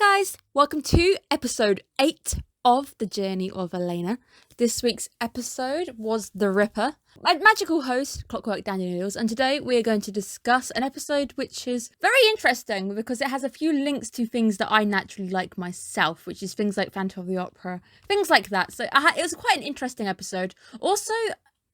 guys, welcome to episode 8 of The Journey of Elaina. This week's episode was The Ripper. My magical host, Clockwork Noodles, and today we are going to discuss an episode which is very interesting because it has a few links to things that I naturally like myself, which is things like Phantom of the Opera, things like that. So it was quite an interesting episode. Also,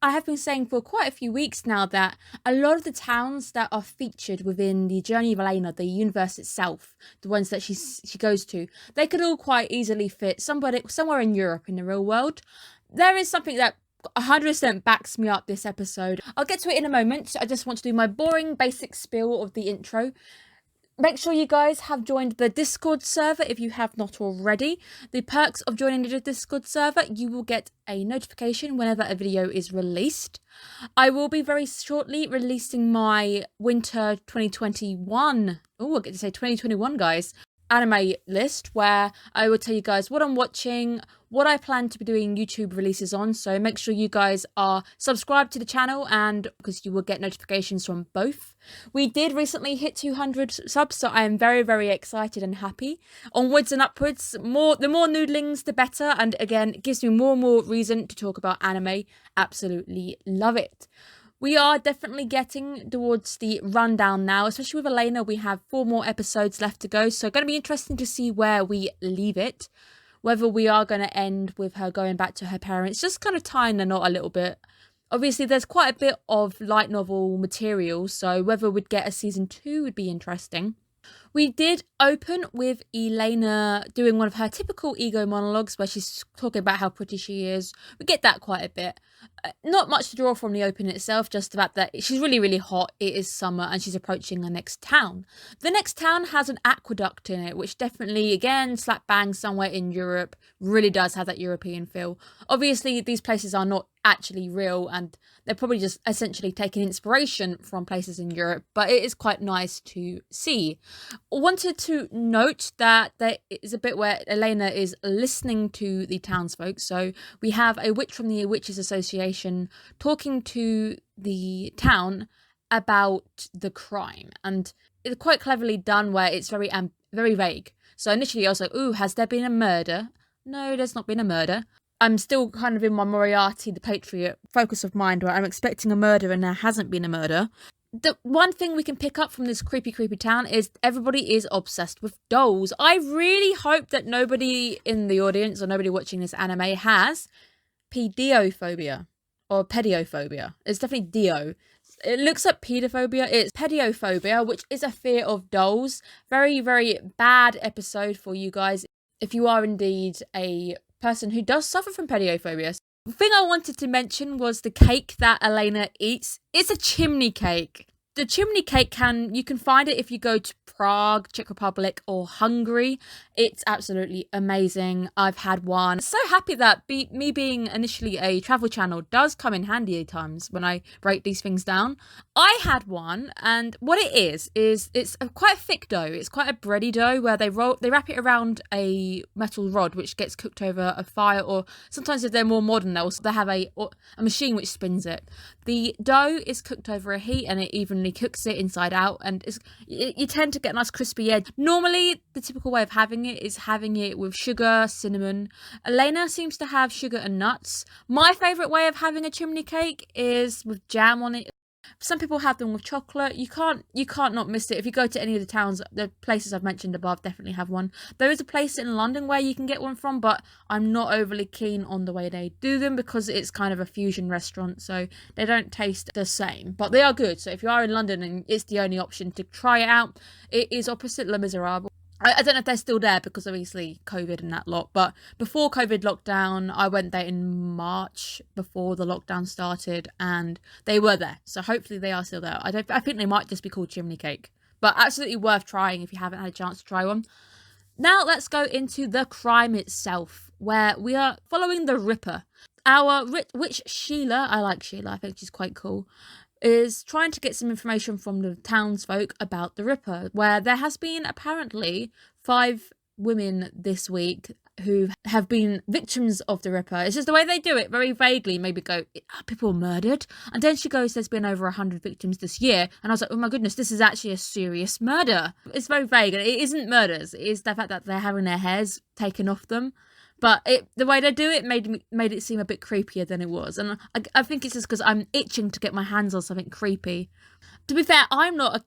I have been saying for quite a few weeks now that a lot of the towns that are featured within the Journey of Elaina, the universe itself, the ones that she goes to, they could all quite easily fit somewhere in Europe in the real world. There is something that 100% backs me up this episode. I'll get to it in a moment. I just want to do my boring basic spiel of the intro. Make sure you guys have joined the Discord server if you have not already. The perks of joining the Discord server, you will get a notification whenever a video is released. I will be very shortly releasing my winter 2021, I get to say 2021 guys, anime list where I will tell you guys what I'm watching, what I plan to be doing YouTube releases on, so make sure you guys are subscribed to the channel and because you will get notifications from both. We did recently hit 200 subs, so I am very, very excited and happy. Onwards and upwards, the more noodlings, the better, and again, it gives me more and more reason to talk about anime. Absolutely love it. We are definitely getting towards the rundown now, especially with Elaina. We have 4 more episodes left to go, so going to be interesting to see where we leave it. Whether we are going to end with her going back to her parents, just kind of tying the knot a little bit. Obviously, there's quite a bit of light novel material, so whether we'd get a season 2 would be interesting. We did open with Elaina doing one of her typical ego monologues where she's talking about how pretty she is. We get that quite a bit. Not much to draw from the open itself, just the fact that she's really, really hot. It is summer and she's approaching the next town. The next town has an aqueduct in it, which definitely, again, slap bang somewhere in Europe, really does have that European feel. Obviously, these places are not actually real and they're probably just essentially taking inspiration from places in Europe, but it is quite nice to see. I wanted to note that there is a bit where Elaina is listening to the townsfolk. So we have a witch from the Witches Association talking to the town about the crime, and it's quite cleverly done where it's very vague. So initially I was like, ooh, has there been a murder? No, there's not been a murder. I'm still kind of in my Moriarty the Patriot focus of mind where I'm expecting a murder and there hasn't been a murder. The one thing we can pick up from this creepy town is everybody is obsessed with dolls. I really hope that nobody in the audience or nobody watching this anime has pediophobia or pediophobia. It's definitely dio. It looks like pedophobia. It's pediophobia, which is a fear of dolls. Very, very bad episode for you guys if you are indeed a person who does suffer from pediophobia. The thing I wanted to mention was the cake that Elaina eats. It's a chimney cake. The chimney cake you can find it if you go to Prague, Czech Republic or Hungary. It's absolutely amazing. I've had one. I'm so happy that me being initially a travel channel does come in handy at times when I break these things down. I had one, and what it is it's quite a thick dough. It's quite a bready dough where they wrap it around a metal rod which gets cooked over a fire, or sometimes if they're more modern they have a machine which spins it. The dough is cooked over a heat and it evenly cooks it inside out, and you tend to get a nice crispy edge. Normally, the typical way of having it is having it with sugar, cinnamon. Elaina seems to have sugar and nuts. My favourite way of having a chimney cake is with jam on it. Some people have them with chocolate. You can't not miss it. If you go to any of the towns, the places I've mentioned above definitely have one. There is a place in London where you can get one from, but I'm not overly keen on the way they do them because it's kind of a fusion restaurant, so they don't taste the same. But they are good. So if you are in London and it's the only option to try it out, it is opposite Les Miserables. I don't know if they're still there because obviously COVID and that lot, but before COVID lockdown, I went there in March before the lockdown started and they were there. So hopefully they are still there. I think they might just be called chimney cake, but absolutely worth trying if you haven't had a chance to try one. Now let's go into the crime itself, where we are following the Ripper. Our witch Sheila, I like Sheila, I think she's quite cool, is trying to get some information from the townsfolk about the Ripper, where there has been apparently 5 women this week who have been victims of the Ripper. It's just the way they do it, very vaguely, maybe go, people were murdered. And then she goes, there's been over 100 victims this year. And I was like, oh my goodness, this is actually a serious murder. It's very vague. And it isn't murders. It is the fact that they're having their hairs taken off them. But the way they do it made it seem a bit creepier than it was. And I think it's just because I'm itching to get my hands on something creepy. To be fair, I'm not a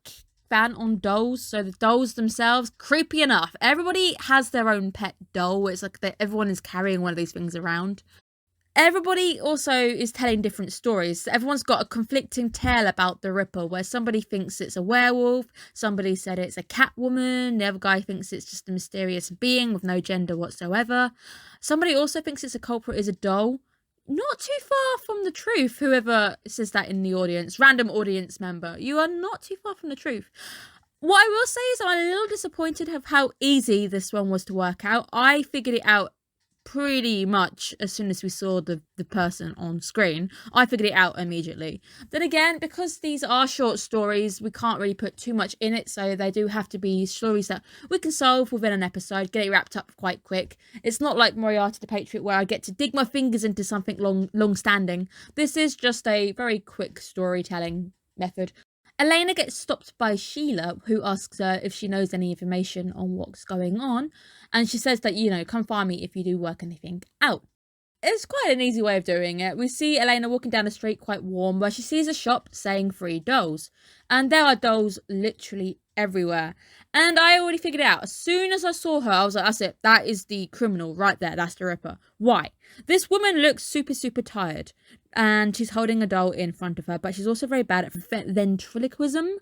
fan on dolls, so the dolls themselves, creepy enough. Everybody has their own pet doll. It's like everyone is carrying one of these things around. Everybody also is telling different stories. Everyone's got a conflicting tale about the Ripper, where somebody thinks it's a werewolf, somebody said it's a cat woman, the other guy thinks it's just a mysterious being with no gender whatsoever. Somebody also thinks it's a culprit is a doll. Not too far from the truth, whoever says that in the audience, random audience member. You are not too far from the truth. What I will say is I'm a little disappointed of how easy this one was to work out. I figured it out pretty much as soon as we saw the person on screen. I figured it out immediately. Then again, because these are short stories, we can't really put too much in it, so they do have to be stories that we can solve within an episode, get it wrapped up quite quick. It's not like Moriarty the Patriot where I get to dig my fingers into something long standing. This is just a very quick storytelling method. Elaina gets stopped by Sheila, who asks her if she knows any information on what's going on. And she says that, come find me if you do work anything out. It's quite an easy way of doing it. We see Elaina walking down the street quite warm, where she sees a shop saying free dolls. And there are dolls literally everywhere. And I already figured it out. As soon as I saw her, I was like, that's it. That is the criminal right there. That's the Ripper. Why? This woman looks super, super tired. And she's holding a doll in front of her, but she's also very bad at ventriloquism.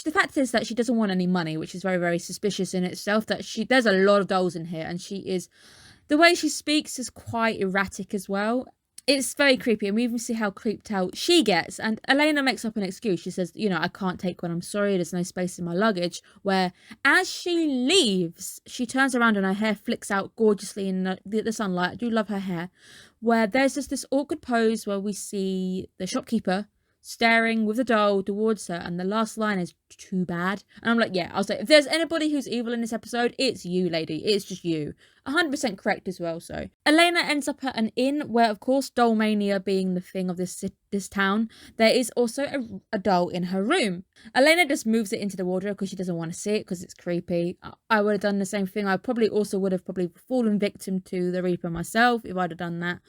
The fact is that she doesn't want any money, which is very, very suspicious in itself. There's a lot of dolls in here, and the way she speaks is quite erratic as well. It's very creepy, and we even see how creeped out she gets. And Elaina makes up an excuse. She says, I can't take one, I'm sorry, there's no space in my luggage. Where, as she leaves, she turns around and her hair flicks out gorgeously in the sunlight. I do love her hair. Where there's just this awkward pose where we see the shopkeeper staring with the doll towards her, and the last line is too bad. And I'm like, yeah, I was like, if there's anybody who's evil in this episode, it's you, lady. It's just you. 100% correct as well. So Elaina ends up at an inn where, of course, doll mania being the thing of this town, there is also a doll in her room. Elaina just moves it into the wardrobe because she doesn't want to see it because it's creepy. I would have done the same thing. I probably would have fallen victim to the Reaper myself if I'd have done that.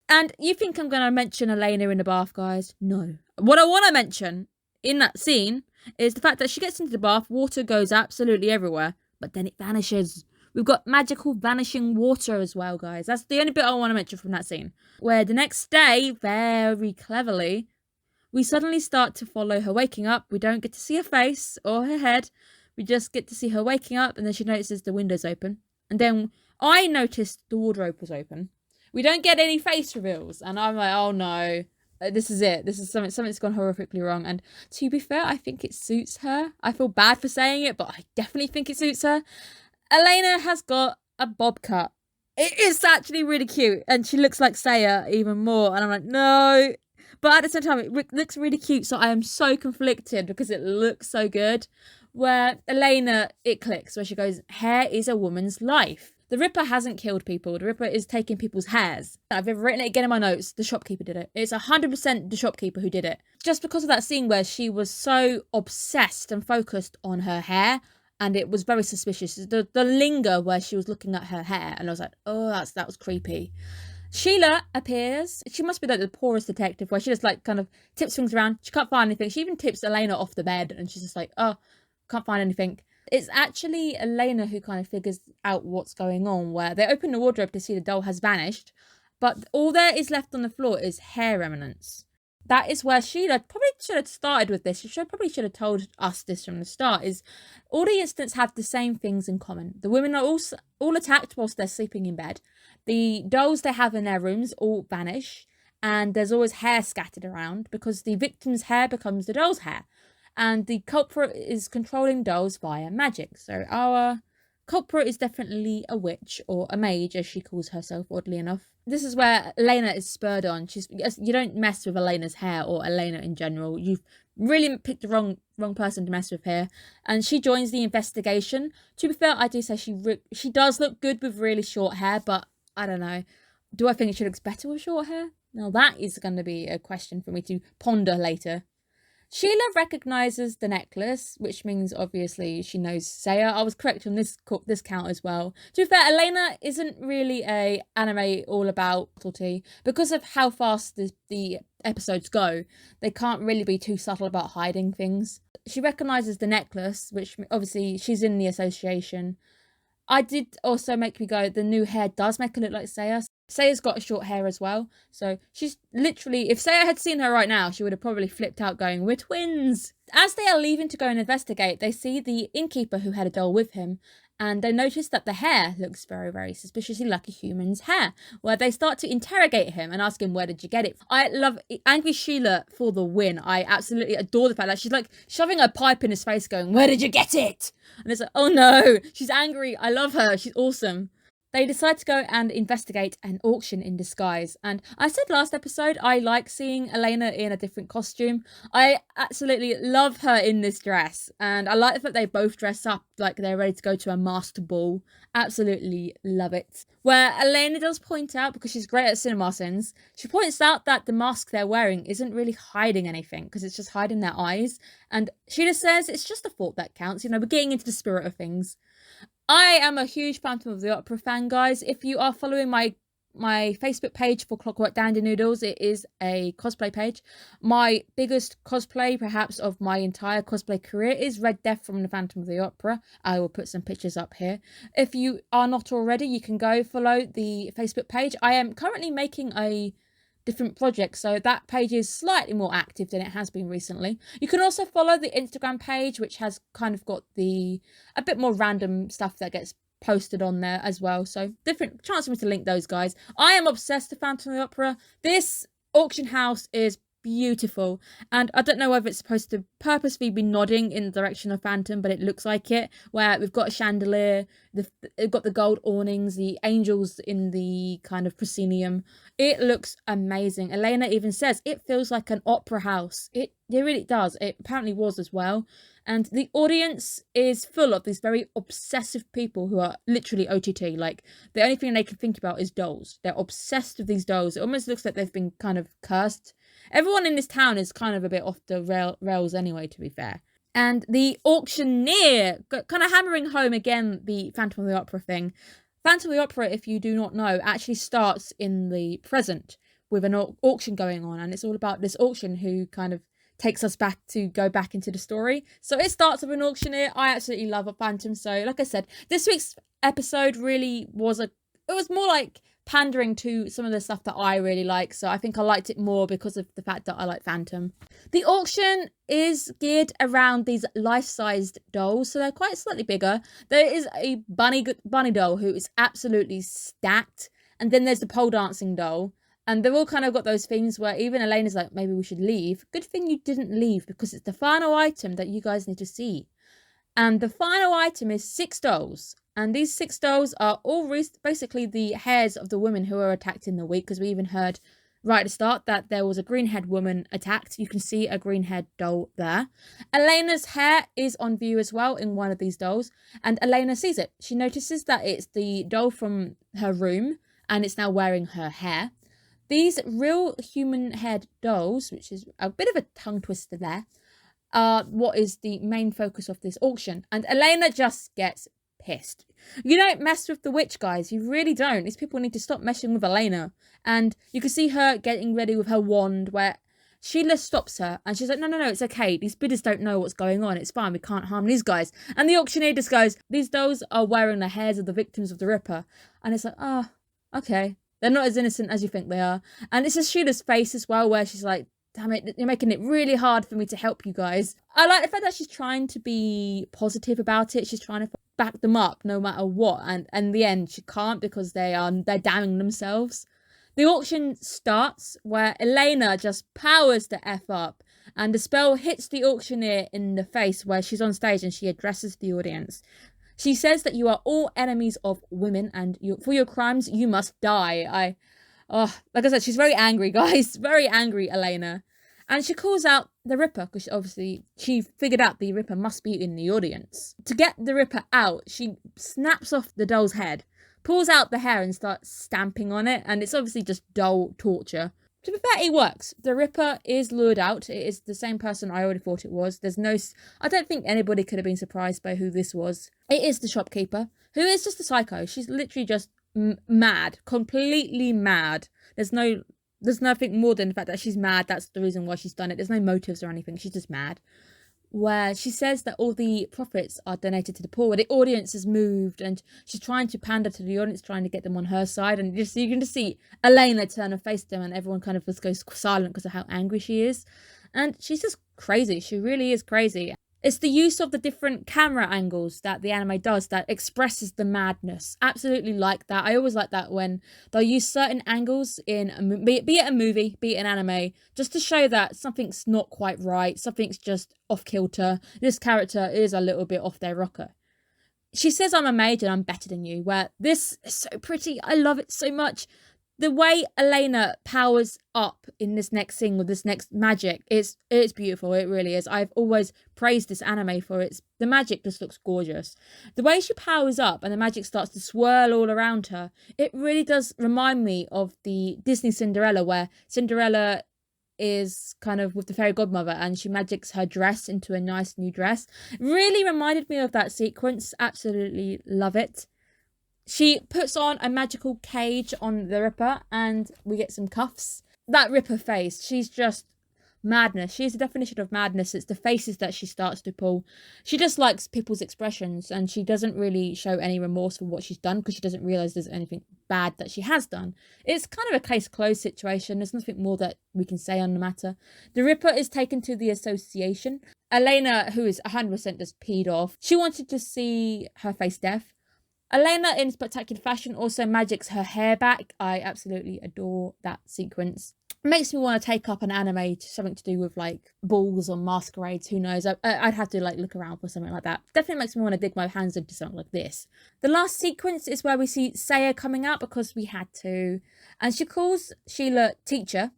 And you think I'm going to mention Elaina in the bath, guys? No. What I want to mention in that scene is the fact that she gets into the bath, water goes absolutely everywhere, but then it vanishes. We've got magical vanishing water as well, guys. That's the only bit I want to mention from that scene. Where the next day, very cleverly, we suddenly start to follow her waking up. We don't get to see her face or her head. We just get to see her waking up, and then she notices the window's open. And then I noticed the wardrobe was open. We don't get any face reveals, and I'm like, oh no, this is it. This is something's gone horrifically wrong. And to be fair, I think it suits her. I feel bad for saying it, but I definitely think it suits her. Elaina has got a bob cut. It is actually really cute, and she looks like Saya even more. And I'm like, no, but at the same time, it looks really cute. So I am so conflicted because it looks so good. Where Elaina, it clicks, where she goes, hair is a woman's life. The Ripper hasn't killed people. The Ripper is taking people's hairs. I've written it again in my notes. The shopkeeper did it. It's 100% the shopkeeper who did it. Just because of that scene where she was so obsessed and focused on her hair, and it was very suspicious. The linger where she was looking at her hair, and I was like, oh, that was creepy. Sheila appears. She must be like the poorest detective, where she just kind of tips things around. She can't find anything. She even tips Elaina off the bed, and she's just like, oh, can't find anything. It's actually Elaina who kind of figures out what's going on, where they open the wardrobe to see the doll has vanished, but all there is left on the floor is hair remnants. That is where Sheila probably should have started with this. She probably should have told us this from the start, is all the incidents have the same things in common. The women are all attacked whilst they're sleeping in bed. The dolls they have in their rooms all vanish, and there's always hair scattered around because the victim's hair becomes the doll's hair. And the culprit is controlling dolls via magic. So our culprit is definitely a witch, or a mage, as she calls herself, oddly enough. This is where Elaina is spurred on. You don't mess with Elena's hair or Elaina in general. You've really picked the wrong wrong person to mess with here. And she joins the investigation. To be fair, I do say she does look good with really short hair, but I don't know. Do I think she looks better with short hair? Now that is going to be a question for me to ponder later. Sheila recognises the necklace, which means obviously she knows Saya. I was correct on this count as well. To be fair, Elaina isn't really a anime all about subtlety. Because of how fast the episodes go, they can't really be too subtle about hiding things. She recognises the necklace, which obviously she's in the association. I did also make me go, the new hair does make her look like Saya. Saya's got short hair as well. So she's literally, if Saya had seen her right now, she would have probably flipped out going, we're twins. As they are leaving to go and investigate, they see the innkeeper who had a doll with him. And they notice that the hair looks very, very suspiciously like a human's hair, where they start to interrogate him and ask him, where did you get it? I love Angry Sheila for the win. I absolutely adore the fact that she's like shoving a pipe in his face going, where did you get it? And it's like, oh no, she's angry. I love her. She's awesome. They decide to go and investigate an auction in disguise. And I said last episode, I like seeing Elaina in a different costume. I absolutely love her in this dress. And I like that they both dress up like they're ready to go to a masked ball. Absolutely love it. Where Elaina does point out, because she's great at cinema sins, she points out that the mask they're wearing isn't really hiding anything, because it's just hiding their eyes. And she just says it's just the thought that counts. You know, we're getting into the spirit of things. I am a huge Phantom of the Opera fan, guys. If you are following my Facebook page for Clockwork Dandy Noodles, it is a cosplay page. My biggest cosplay, perhaps, of my entire cosplay career is Red Death from the Phantom of the Opera. I will put some pictures up here. If you are not already, you can go follow the Facebook page. I am currently making a different projects, so that page is slightly more active than it has been recently. You can also follow the Instagram page, which has kind of got a bit more random stuff that gets posted on there as well, so different chance for me to link those guys. I am obsessed with Phantom of the Opera. This auction house is beautiful, and I don't know whether it's supposed to purposely be nodding in the direction of Phantom, but it looks like it, where we've got a chandelier, we've got the gold awnings, the angels in the kind of proscenium. It looks amazing. Elaina even says it feels like an opera house. It really does. It apparently was as well. And the audience is full of these very obsessive people who are literally OTT. Like, the only thing they can think about is dolls. They're obsessed with these dolls. It almost looks like they've been kind of cursed. Everyone in this town is kind of a bit off the rails anyway, to be fair. And the auctioneer, kind of hammering home again the Phantom of the Opera thing. Phantom of the Opera, if you do not know, actually starts in the present with an auction going on. And it's all about this auction who kind of takes us back to go back into the story. So it starts with an auctioneer. I absolutely love a Phantom. So like I said, this week's episode really was it was more like pandering to some of the stuff that I really like. So I think I liked it more because of the fact that I like Phantom. The auction is geared around these life-sized dolls. So they're quite slightly bigger. There is a bunny doll who is absolutely stacked. And then there's the pole dancing doll. And they've all kind of got those things where even Elena's like, maybe we should leave. Good thing you didn't leave, because it's the final item that you guys need to see. And the final item is 6 dolls. And these 6 dolls are all basically the hairs of the women who were attacked in the week, because we even heard right at the start that there was a green-haired woman attacked. You can see a green-haired doll there. Elena's hair is on view as well in one of these dolls. And Elaina sees it. She notices that it's the doll from her room, and it's now wearing her hair. These real human-haired dolls, which is a bit of a tongue twister there, are what is the main focus of this auction. And Elaina just gets pissed. You don't mess with the witch, guys. You really don't. These people need to stop messing with Elaina. And you can see her getting ready with her wand, where Sheila stops her. And she's like, no, it's okay. These bidders don't know what's going on. It's fine. We can't harm these guys. And the auctioneer just goes, these dolls are wearing the hairs of the victims of the Ripper. And it's like, oh, okay. They're not as innocent as you think they are. And it's just Sheila's face as well, where she's like, damn it, you're making it really hard for me to help you guys. I like the fact that she's trying to be positive about it. She's trying to back them up no matter what. And in the end, she can't, because they're damning themselves. The auction starts where Elaina just powers the F up. And the spell hits the auctioneer in the face where she's on stage and she addresses the audience. She says that you are all enemies of women, and for your crimes, you must die. Like I said, she's very angry, guys. Very angry, Elaina. And she calls out the Ripper because obviously she figured out the Ripper must be in the audience. To get the Ripper out, she snaps off the doll's head, pulls out the hair and starts stamping on it. And it's obviously just dull torture. To be fair, it works. The Ripper is lured out. It is the same person I already thought it was. I don't think anybody could have been surprised by who this was. It is the shopkeeper, who is just a psycho. She's literally just mad, completely mad. There's nothing more than the fact that she's mad. That's the reason why she's done it. There's no motives or anything. She's just mad. Where she says that all the profits are donated to the poor, where the audience has moved, and she's trying to pander to the audience, trying to get them on her side. And you can just see Elaina turn her face to them, and everyone kind of just goes silent because of how angry she is. And she's just crazy. She really is crazy. It's the use of the different camera angles that the anime does that expresses the madness. Absolutely like that. I always like that when they'll use certain angles in, be it a movie, be it an anime, just to show that something's not quite right, something's just off kilter. This character is a little bit off their rocker. She says, "I'm a maid and I'm better than you," where this is so pretty. I love it so much. The way Elaina powers up in this next scene with this next magic it's beautiful. It really is. I've always praised this anime for the magic just looks gorgeous. The way she powers up and the magic starts to swirl all around her, it really does remind me of the Disney Cinderella, where Cinderella is kind of with the fairy godmother and she magics her dress into a nice new dress. Really reminded me of that sequence. Absolutely love it. She puts on a magical cage on the Ripper and we get some cuffs. That Ripper face, she's just madness. She's the definition of madness. It's the faces that she starts to pull. She just likes people's expressions and she doesn't really show any remorse for what she's done because she doesn't realise there's anything bad that she has done. It's kind of a case closed situation. There's nothing more that we can say on the matter. The Ripper is taken to the association. Elaina, who is 100% just peed off, she wanted to see her face death. Elaina, in spectacular fashion, also magics her hair back. I absolutely adore that sequence. It makes me want to take up an anime, something to do with like balls or masquerades, who knows. I'd have to like look around for something like that. Definitely makes me want to dig my hands into something like this. The last sequence is where we see Saya coming out because we had to. And she calls Sheila teacher.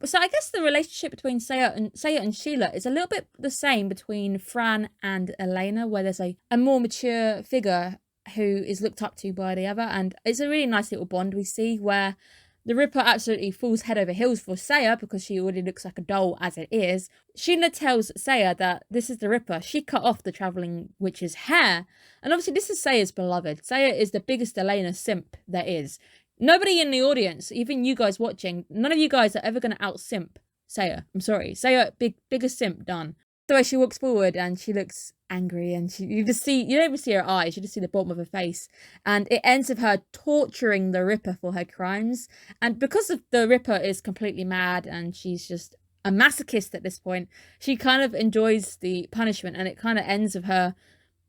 So I guess the relationship between Saya and Sheila is a little bit the same between Fran and Elaina, where there's a more mature figure who is looked up to by the other, and it's a really nice little bond we see where the Ripper absolutely falls head over heels for Saya because she already looks like a doll as it is. Sheila tells Saya that this is the Ripper. She cut off the travelling witch's hair, and obviously this is Saya's beloved. Saya is the biggest Elaina simp there is. Nobody in the audience, even you guys watching, none of you guys are ever going to out-simp Saya. I'm sorry. Saya, biggest simp done. The way she walks forward and she looks angry and you don't even see her eyes, you just see the bottom of her face. And it ends with her torturing the Ripper for her crimes. And because the Ripper is completely mad and she's just a masochist at this point, she kind of enjoys the punishment and it kind of ends with her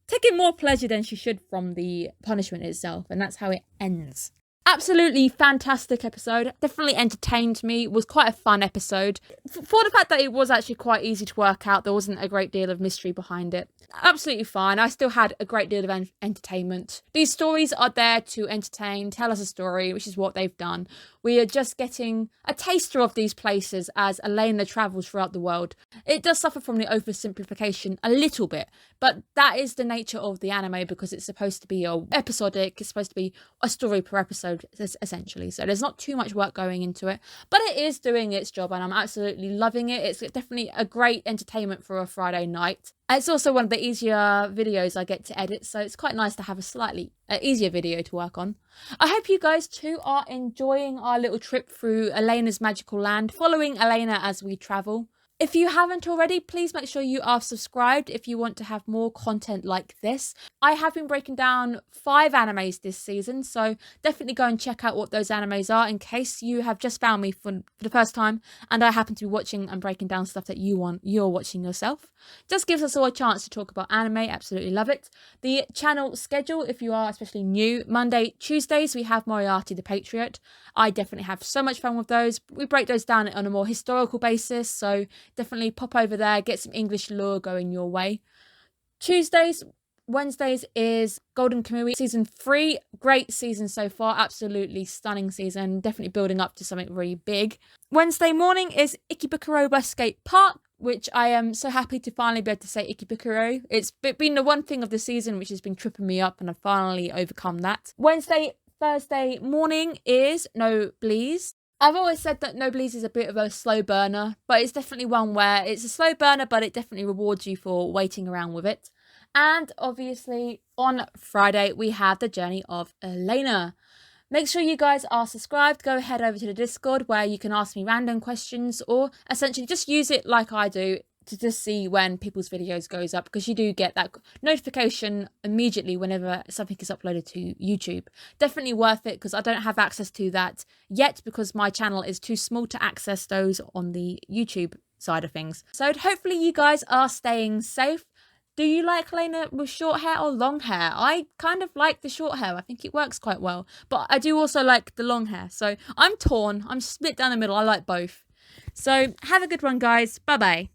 taking more pleasure than she should from the punishment itself. And that's how it ends. Absolutely fantastic episode. Definitely entertained me. It was quite a fun episode. For the fact that it was actually quite easy to work out, there wasn't a great deal of mystery behind it. Absolutely fine. I still had a great deal of entertainment. These stories are there to entertain, tell us a story, which is what they've done. We are just getting a taster of these places as Elaina travels throughout the world. It does suffer from the oversimplification a little bit, but that is the nature of the anime because it's supposed to be episodic. It's supposed to be a story per episode, essentially. So there's not too much work going into it, but it is doing its job and I'm absolutely loving it. It's definitely a great entertainment for a Friday night. It's also one of the easier videos I get to edit, so it's quite nice to have a slightly easier video to work on. I hope you guys too are enjoying our little trip through Elena's magical land, following Elaina as we travel. If you haven't already, please make sure you are subscribed if you want to have more content like this. I have been breaking down 5 animes this season, so definitely go and check out what those animes are in case you have just found me for the first time and I happen to be watching and breaking down stuff that you're watching yourself. Just gives us all a chance to talk about anime. Absolutely love it. The channel schedule, if you are especially new, Monday, Tuesdays, we have Moriarty the Patriot. I definitely have so much fun with those. We break those down on a more historical basis, so definitely pop over there, get some English lore going your way. Tuesdays, Wednesdays is Golden Kamui season 3. Great season so far. Absolutely stunning season. Definitely building up to something really big. Wednesday morning is Ikebukuro Westgate Park, which I am so happy to finally be able to say Ikebukuro. It's been the one thing of the season which has been tripping me up, and I've finally overcome that. Thursday morning is Noodles. I've always said that Noodles is a bit of a slow burner, but it's definitely one where it's a slow burner, but it definitely rewards you for waiting around with it. And obviously on Friday, we have the journey of Elaina. Make sure you guys are subscribed. Go head over to the Discord where you can ask me random questions, or essentially just use it like I do to just see when people's videos goes up, because you do get that notification immediately whenever something is uploaded to YouTube. Definitely worth it, because I don't have access to that yet because my channel is too small to access those on the YouTube side of things. So hopefully you guys are staying safe. Do you like Elaina with short hair or long hair? I kind of like the short hair. I think it works quite well. But I do also like the long hair. So I'm torn. I'm split down the middle. I like both. So have a good one, guys. Bye-bye.